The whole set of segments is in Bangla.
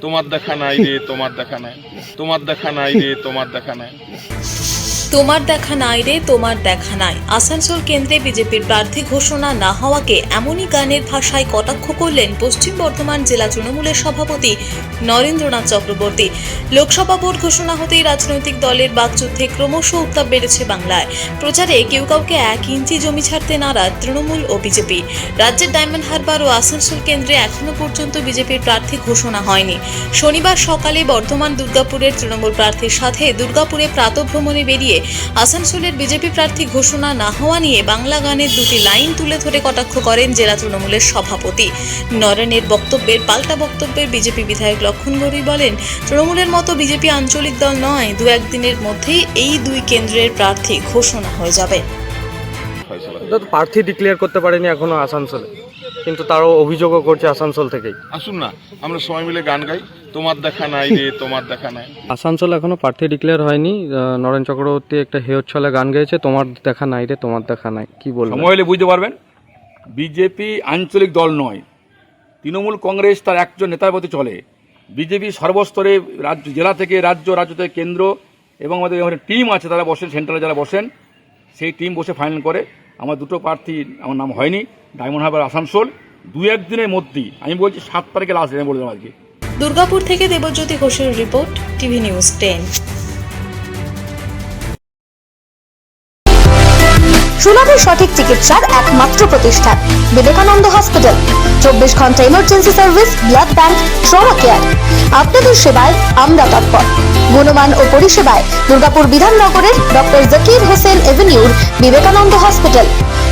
তোমার দেখা নাই রে, তোমার দেখা নাই, তোমার দেখা নাই রে, তোমার দেখা নাই। তোমার দেখা নাই রে, তোমার দেখা নাই। আসানসোল কেন্দ্রে বিজেপির প্রার্থী ঘোষণা না হওয়াকে এমনই গানের ভাষায় কটাক্ষ করলেন পশ্চিম বর্ধমান জেলা তৃণমূলের সভাপতি নরেন্দ্রনাথ চক্রবর্তী। লোকসভা ভোট ঘোষণা হতেই রাজনৈতিক দলের বাকযুদ্ধে ক্রমশ উত্তাপ বেড়েছে বাংলায়। প্রচারে কেউ কাউকে 1 ইঞ্চি জমি ছাড়তে নারাজ তৃণমূল ও বিজেপি। রাজ্যের ডায়মন্ড হারবার ও আসানসোল কেন্দ্রে এখনো পর্যন্ত বিজেপির প্রার্থী ঘোষণা হয়নি। শনিবার সকালে বর্ধমান দুর্গাপুরের তৃণমূল প্রার্থীর সাথে দুর্গাপুরে প্রাতঃভ্রমণে বেরিয়ে আসানসোলের বিজেপি প্রার্থী ঘোষণা না হওয়া নিয়ে বাংলা গানের 2টি লাইন তুলে ধরে কটাক্ষ করেন জেলা তৃণমূলের সভাপতি। নরেনের বক্তব্যের পাল্টা বক্তব্যের বিজেপি বিধায়ক লক্ষণ গড়ুই বলেন, তৃণমূলের মতো বিজেপি আঞ্চলিক দল নয়, 2-1 দিনের মধ্যেই এই 2 কেন্দ্রের প্রার্থী ঘোষণা হয়ে যাবে। প্রার্থী ডিক্লেয়ার করতে পারেনি এখনো আসানসোলে, কিন্তু তারও অভিযোগও করছে আসানসোল থেকেই। আসুন না আমরা সবাই মিলে গান গাই, তোমার দেখা নাই রে, তোমার দেখা নাই। আসানসোল এখনো প্রার্থী ডিক্লেয়ার হয়নি। নরেন চক্রবর্তী একটা হেয়চ্ছলে গান গেয়েছে, তোমার দেখা নাই রে, তোমার দেখা নাই। কি বলবো, সময় হলে বুঝতে পারবেন। বিজেপি আঞ্চলিক দল নয়, তৃণমূল কংগ্রেস তার একজন নেতার প্রতি চলে। বিজেপি সর্বস্তরে রাজ্য, জেলা থেকে রাজ্য, রাজ্য থেকে কেন্দ্র, এবং আমাদের এখানে টিম আছে, তারা বসেন, সেন্ট্রালে যারা বসেন, সেই টিম বসে ফাইনাল করে। আমার 2টো প্রার্থী, আমার নাম হয়নি, ডায়মন্ড হারবার, আসানসোল। 2-1 দিনের মধ্যেই, আমি বলছি 7 তারিখে লাস্ট ডেট বললাম আজকে। দুর্গাপুর থেকে দেবজ্যোতি ঘোষের রিপোর্ট, টিভি নিউজ 10। সুলভে সঠিক চিকিৎসার একমাত্র প্রতিষ্ঠান বিবেকানন্দ হসপিটাল। 24 ঘন্টা emergency service, blood bank, trauma care. আপনাদের সেবায় আমরা তৎপর। গুণমান ও পরিষেবায় দুর্গাপুর বিধাননগরের ডক্টর জাকির হোসেন এভিনিউর বিবেকানন্দ হসপিটাল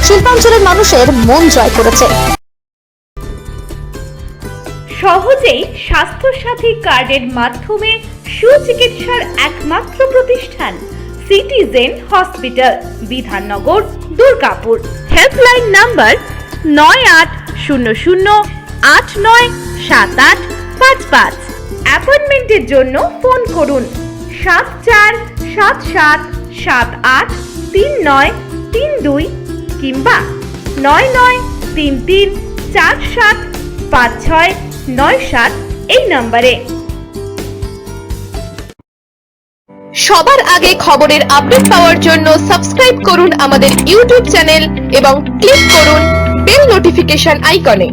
শিল্পাঞ্চলের মানুষের মন জয় করেছে। সহজেই স্বাস্থ্যসাথী কার্ডের মাধ্যমে সুচিকিৎসার একমাত্র প্রতিষ্ঠান citizen hospital, Bidhannagar, Durgapur. Helpline number 9800897855। অ্যাপয়েন্টমেন্টের জন্য ফোন করুন 7474783932 কিংবা 9933475697 এই নম্বরে। সবার আগে খবরের আপডেট পাওয়ার জন্য সাবস্ক্রাইব করুন আমাদের ইউটিউব চ্যানেল এবং ক্লিক করুন বেল নোটিফিকেশন আইকনে।